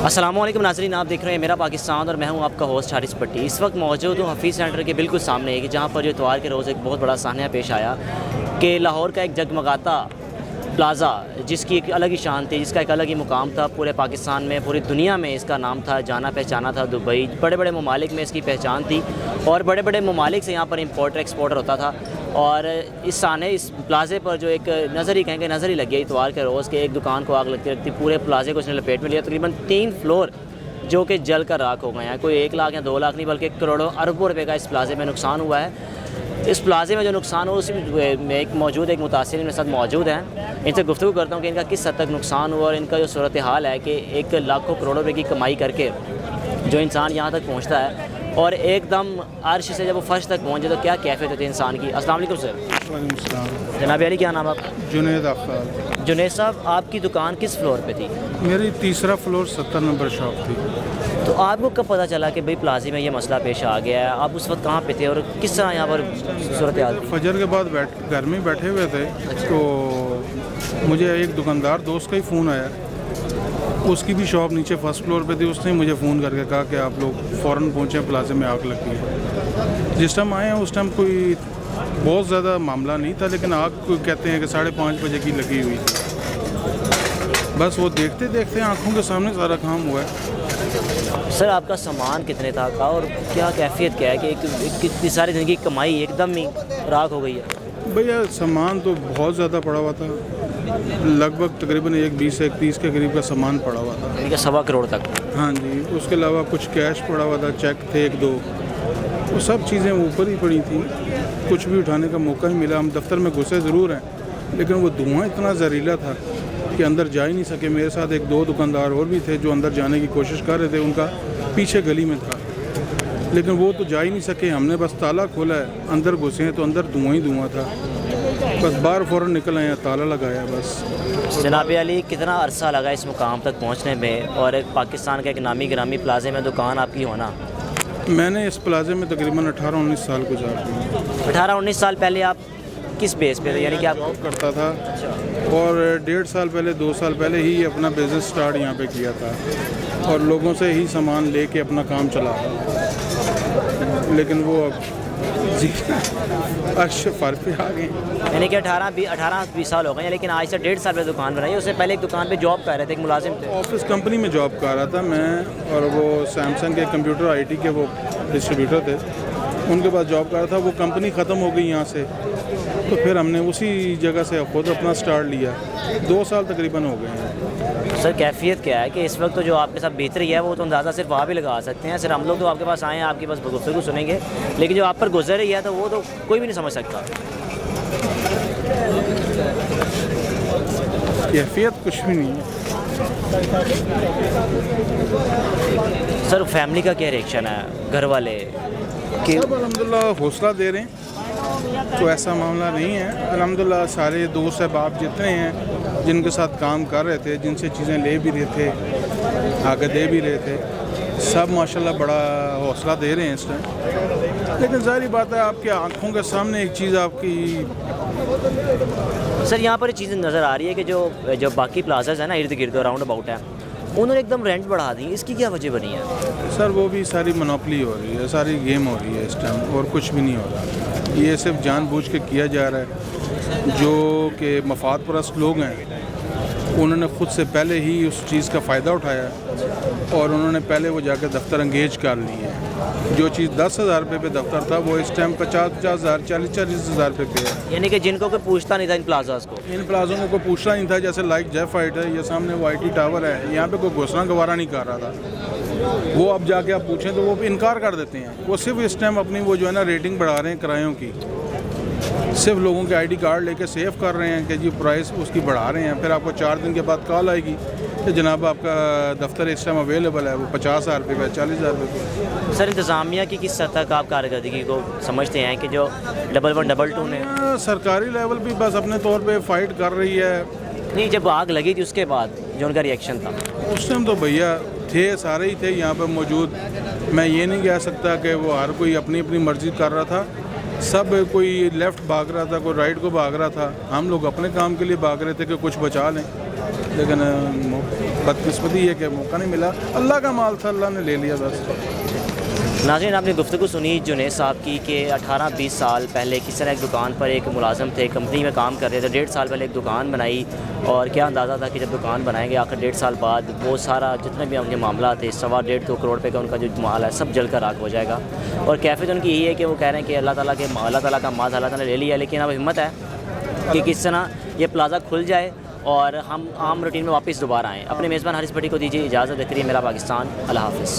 अस्सलाम वालेकुम नाज़रीन, आप देख रहे हैं मेरा पाकिस्तान और मैं हूं आपका होस्ट हारिस पट्टी। इस वक्त मौजूद हूं हफीज़ सेंटर के बिल्कुल सामने है कि जहां पर जो इतवार के रोज़ एक बहुत बड़ा सान्या पेश आया कि लाहौर का एक जगमगाता प्लाज़ा, जिसकी एक अलग ही शान थी, जिसका एक अलग ही मुकाम था पूरे पाकिस्तान में, पूरी दुनिया में इसका नाम था, जाना पहचाना था। दुबई, बड़े बड़े ममालिक में इसकी पहचान थी और बड़े बड़े ममालिक से यहाँ पर इम्पोर्टर एक्सपोर्टर होता था। और इस प्लाज़े पर जो एक नज़र ही कहेंगे नज़र ही लग गई इतवार के रोज़ के एक दुकान को आग लगती लगती पूरे प्लाज़े को इसने लपेट में लिया। तकरीबन 3 फ्लोर जो कि जल कर राख हो गए हैं। कोई 1 लाख या 2 लाख नहीं बल्कि करोड़ों अरबों रुपए का इस प्लाज़े में नुकसान हुआ है। इस प्लाज़े में जो नुकसान हो उसमें एक मुतासिर मेरे साथ मौजूद हैं। इनसे गुफ्तगू करता हूँ कि इनका किस हद तक नुकसान हुआ और इनका जो सूरत हाल है कि एक लाखों करोड़ों रुपए की कमाई करके जो इंसान यहाँ तक पहुँचता है और एकदम अर्श से जब वो फर्श तक पहुँचे तो क्या कैफियत होती है इंसान की। अस्सलाम वालेकुम सर। जनाब अली, क्या नाम आप? जुनेद अख्तर। जुनेद साहब, आपकी दुकान किस फ्लोर पे थी? मेरी तीसरा फ्लोर 70 नंबर शॉप थी। तो आपको कब पता चला कि भाई प्लाज़े में ये मसला पेश आ गया है? आप उस वक्त कहाँ पे थे और किस तरह यहाँ पर सूरत हाल थी? फजर के बाद घर में बैठे हुए थे तो मुझे एक दुकानदार दोस्त का ही फ़ोन आया। उसकी भी शॉप नीचे फर्स्ट फ्लोर पे थी। उसने मुझे फ़ोन करके कहा कि आप लोग फ़ौरन पहुँचे, प्लाज़े में आग लगी है। जिस टाइम आए हैं उस टाइम कोई बहुत ज़्यादा मामला नहीं था, लेकिन आग को कहते हैं कि 5:30 बजे की लगी हुई थी। बस वो देखते देखते आँखों के सामने सारा काम हुआ है। सर, आपका सामान कितने था का और क्या कैफियत क्या है कि कितनी सारी दिन की कमाई एकदम ही राख हो गई है? भैया सामान तो बहुत ज़्यादा पड़ा हुआ था, लगभग तकरीबन 120-130 के करीब का सामान पड़ा हुआ था, यानी कि 1.25 करोड़ तक। हाँ जी। उसके अलावा कुछ कैश पड़ा हुआ था, चेक थे 1-2, वो सब चीज़ें ऊपर ही पड़ी थी। कुछ भी उठाने का मौका नहीं मिला। हम दफ्तर में घुसे ज़रूर हैं, लेकिन वो धुआं इतना जहरीला था कि अंदर जा ही नहीं सके। मेरे साथ 1-2 दुकानदार और भी थे जो अंदर जाने की कोशिश कर रहे थे, उनका पीछे गली में था, लेकिन वो तो जा ही नहीं सके। हमने बस ताला खोला है, अंदर घुसे हैं तो अंदर धुआं ही धुआं था। बस बाहर फ़ौरन निकल आए, ताला लगाया बस। जनाब अली, कितना अरसा लगा इस मुकाम तक पहुँचने में और एक पाकिस्तान का एक नामी गिरामी प्लाज़े में दुकान आपकी होना? मैंने इस प्लाज़े में तकरीबन 18-19 साल गुजार दिए। 18-19 साल पहले आप किस बेस पे थे? यानी कि आप जॉब करता था और 1.5 साल पहले 2 साल पहले ही अपना बिज़नेस स्टार्ट यहाँ पे किया था और लोगों से ही सामान लेके अपना काम चला था, लेकिन वो अब जी फर्क पे आ गए। यानी कि 18-20 साल हो गए, लेकिन आज से 1.5 साल पहले दुकान बनाई। उससे पहले एक दुकान पे जॉब कर रहे थे, एक मुलाजिम थे। ऑफिस कंपनी में जॉब कर रहा था मैं, और वो सैमसंग के कंप्यूटर आईटी के वो डिस्ट्रीब्यूटर थे, उनके पास जॉब कर रहा था। वो कंपनी ख़त्म हो गई यहाँ से, तो फिर हमने उसी जगह से खुद अपना स्टार्ट लिया। 2 साल तकरीबन हो गए हैं। सर, कैफियत क्या है कि इस वक्त तो जो आपके साथ बीत रही है वो तो अंदाज़ा सिर्फ वहाँ भी लगा सकते हैं। सिर्फ हम लोग तो आपके पास आए हैं, आपकी बस गुफ्तगू सुनेंगे, लेकिन जो आप पर गुजर रही है तो वो तो कोई भी नहीं समझ सकता। कैफियत कुछ भी नहीं है। सर, फैमिली का क्या रिएक्शन है, घर वाले कि? सब अल्हम्दुलिल्लाह हौसला दे रहे हैं, तो ऐसा मामला नहीं है। अल्हम्दुलिल्लाह सारे दोस्त अहबाब जितने हैं जिनके साथ काम कर रहे थे, जिनसे चीज़ें ले भी रहे थे, आगे दे भी रहे थे, सब माशाल्लाह बड़ा हौसला दे रहे हैं इस टाइम। लेकिन ज़ाहिर बात है, आपकी आँखों के सामने एक चीज़ आपकी। सर, यहाँ पर चीज़ें नज़र आ रही है कि जो बाकी प्लाजाज है ना इर्द गिर्द राउंड अबाउट है, उन्होंने एकदम रेंट बढ़ा दी। इसकी क्या वजह बनी है? सर, वो भी सारी मोनोपली हो रही है, सारी गेम हो रही है इस टाइम, और कुछ भी नहीं हो रहा। ये सिर्फ जानबूझ के किया जा रहा है। जो कि मफाद परस्त लोग हैं, उन्होंने ख़ुद से पहले ही उस चीज़ का फ़ायदा उठाया और उन्होंने पहले वो जाकर दफ्तर अंगेज कर ली है। जो चीज़ 10,000 रुपये पे दफ्तर था, वो इस टाइम 50,000, 40,000 रुपये पे है। यानी कि जिनको कोई पूछता नहीं था इन प्लाजाज को, इन प्लाजों को कोई पूछना नहीं था। जैसे लाइक जेफाइट है, ये सामने वो IT टावर है, यहाँ पे कोई घुसना गवारा नहीं कर रहा था। वो अब जाके आप पूछें तो वो इनकार कर देते हैं। वो सिर्फ इस टाइम अपनी वो जो है ना रेटिंग बढ़ा रहे हैं किरायों की, सिर्फ लोगों के ID कार्ड लेके सेव कर रहे हैं कि जी प्राइस उसकी बढ़ा रहे हैं। फिर आपको 4 दिन के बाद कॉल आएगी कि जनाब आपका दफ्तर इस टाइम अवेलेबल है, वो 50,000 रुपये का, 40,000 रुपये का। सर, इंतज़ामिया की किस हद तक आप कारकर्दगी को समझते हैं कि जो 11-12 ने सरकारी लेवल भी बस अपने तौर पे फाइट कर रही है? नहीं, जब आग लगी थी उसके बाद जो उनका रिएक्शन था? उस टाइम तो भैया थे, सारे ही थे यहाँ पे मौजूद। मैं ये नहीं कह सकता कि वो हर कोई अपनी अपनी मर्ज़ी कर रहा था। सब कोई लेफ़्ट भाग रहा था, कोई राइट को भाग रहा था। हम लोग अपने काम के लिए भाग रहे थे कि कुछ बचा लें। लेकिन बदकिस्मती है कि मौका नहीं मिला। अल्लाह का माल था, अल्लाह ने ले लिया बस। नाज़रीन, आपने गुफ्तगू सुनी जुनैद साहब की कि 18-20 साल पहले किस तरह एक दुकान पर एक मुलाजम थे, कंपनी में काम कर रहे थे, 1.5 साल पहले एक दुकान बनाई और क्या अंदाज़ा था कि जब दुकान बनाएंगे आखिर 1.5 साल बाद वो सारा जितने भी उनके मामला थे 1.25-2 करोड़ रुपये का उनका जो माल है सब जल कर राख हो जाएगा। और कैफियत उनकी यही है कि वो कह रहे हैं कि अल्लाह ताला का माल अल्लाह ताला ने ले लिया, लेकिन अब हिम्मत है कि किस तरह ये प्लाज़ा खुल जाए और हम आम रूटीन में वापस दोबारा आएँ। अपने मेज़बान हारिस भट्टी को दीजिए इजाज़त। देखते रहिए मेरा पाकिस्तान। अल्लाह हाफ़िज़।